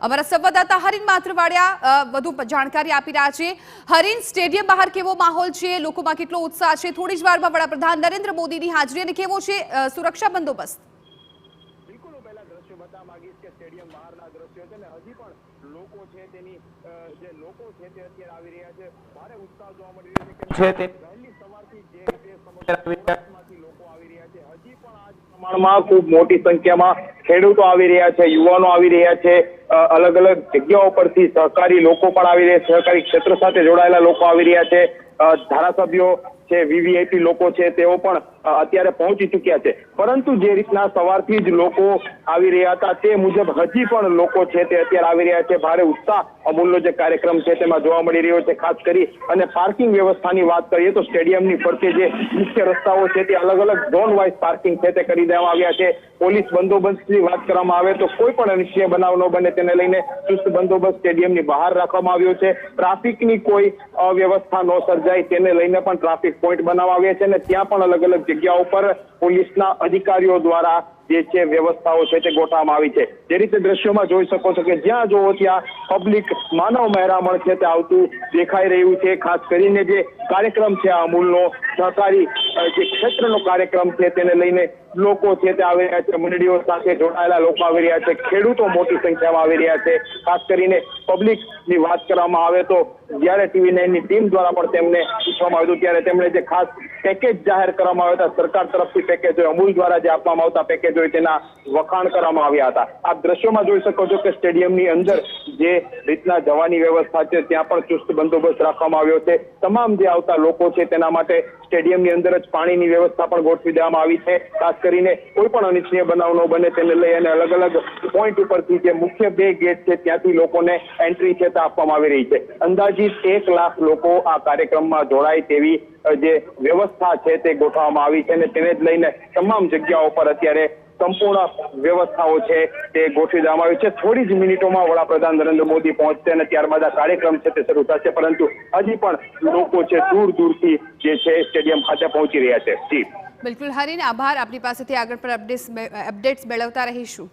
અમારા સંવાદદાતા હરીન માત્રવાડિયા વધુ જાણકારી આપી રહ્યા છે। હરીન, સ્ટેડિયમ બહાર કેવો માહોલ છે, લોકોમાં કેટલો ઉત્સાહ છે? થોડી જ વારમાં વડાપ્રધાન નરેન્દ્ર મોદીની હાજરી અને કેવો છે સુરક્ષા બંદોબસ્ત? બિલકુલ, હું પહેલા દ્રશ્યો બતાવવા માંગીશ કે સ્ટેડિયમ બહારના દ્રશ્યો છે ને હજી પણ લોકો છે તેની જે લોકો છે તે અત્યારે આવી રહ્યા છે। ભારે ઉત્સાહ જોવા મળી રહ્યો છે તે વહેલી સવારથી જે રીતે સમગ્રમાંથી લોકો આવી રહ્યા છે। હજી પણ આ પ્રમાણમાં ખૂબ મોટી સંખ્યામાં ખેડૂતો આવી રહ્યા છે, યુવાનો આવી રહ્યા છે, અલગ અલગ જગ્યાઓ પરથી સહકારી લોકો પણ આવી રહ્યા છે, સહકારી ક્ષેત્ર સાથે જોડાયેલા લોકો આવી રહ્યા છે, ધારાસભ્યો છે, વીવીઆઈપી લોકો છે તેઓ પણ અત્યારે પહોંચી ચૂક્યા છે। પરંતુ જે રીતના સવારથી જ લોકો આવી રહ્યા હતા તે મુજબ હજી પણ લોકો છે તે અત્યારે આવી રહ્યા છે। ભારે ઉત્સાહ અમૂલનો જે કાર્યક્રમ છે તેમાં જોવા મળી રહ્યો છે। ખાસ કરી અને પાર્કિંગ વ્યવસ્થાની વાત કરીએ તો સ્ટેડિયમની ફરતે જે મુખ્ય રસ્તાઓ છે તે અલગ અલગ ઝોન વાઇઝ પાર્કિંગ છે તે કરી દેવામાં આવ્યા છે। પોલીસ બંદોબસ્તની વાત કરવામાં આવે તો કોઈ પણ અનિચ્છનીય બનાવ ન બને તેને લઈને ચુસ્ત બંદોબસ્ત સ્ટેડિયમની બહાર રાખવામાં આવ્યો છે। ટ્રાફિકની કોઈ અવ્યવસ્થા ન સર્જાય તેને લઈને પણ ટ્રાફિક પોઈન્ટ બનાવવામાં આવ્યા છે અને ત્યાં પણ અલગ અલગ જગ્યાઓ પર પોલીસના અધિકારીઓ દ્વારા જે છે વ્યવસ્થાઓ છે તે ગોઠવવામાં આવી છે। જે રીતે દ્રશ્યોમાં જોઈ શકો છો કે જ્યાં જોવો ત્યાં પબ્લિક માનવ મહેરામણ છે તે આવતું દેખાઈ રહ્યું છે। ખાસ કરીને જે કાર્યક્રમ છે અમૂલનો સહકારી જે ક્ષેત્રનો કાર્યક્રમ છે તેને લઈને લોકો છે તે આવી રહ્યા છે, મંડળીઓ સાથે જોડાયેલા લોકો આવી રહ્યા છે, ખેડૂતો મોટી સંખ્યામાં આવી રહ્યા છે। ખાસ કરીને પબ્લિકની વાત કરવામાં આવે તો જ્યારે TV9ની ટીમ દ્વારા પણ તેમને પૂછવામાં આવ્યું ત્યારે તેમણે જે ખાસ પેકેજ જાહેર કરવામાં આવ્યા હતા, સરકાર તરફથી પેકેજ હોય, અમૂલ દ્વારા જે આપવામાં આવતા પેકેજ હોય તેના વખાણ કરવામાં આવ્યા હતા। આપ દ્રશ્યોમાં જોઈ શકો છો કે સ્ટેડિયમની અંદર જે રીતના જવાની વ્યવસ્થા છે ત્યાં પણ ચુસ્ત બંદોબસ્ત રાખવામાં આવ્યો છે। તમામ જે આવતા લોકો છે તેના માટે સ્ટેડિયમની અંદર જ પાણીની વ્યવસ્થા પણ ગોઠવી દેવામાં આવી છે। ખાસ કરીને કોઈ પણ અનિચ્છનીય બનાવ ન બને તેને લઈ અને અલગ અલગ પોઈન્ટ ઉપરથી જે મુખ્ય બે ગેટ છે ત્યાંથી લોકોને એન્ટ્રી છે તે આપવામાં આવી રહી છે। અંદાજિત 1 લાખ લોકો આ કાર્યક્રમમાં જોડાય તેવી જે વ્યવસ્થા છે તે ગોઠવવામાં આવી છે અને તેને જ લઈને તમામ જગ્યાઓ પર અત્યારે સંપૂર્ણ વ્યવસ્થાઓ છે તે ગોઠવી દેવામાં આવી છે। થોડી જ મિનિટોમાં વડાપ્રધાન નરેન્દ્ર મોદી પહોંચશે અને ત્યારબાદ આ કાર્યક્રમ છે તે શરૂ થશે, પરંતુ હજી પણ લોકો છે દૂર દૂરથી જે છે સ્ટેડિયમ ખાતે પહોંચી રહ્યા છે। જી બિલકુલ હરીન, આભાર। આપની પાસેથી આગળ પર અપડેટ્સ મેળવતા રહીશું।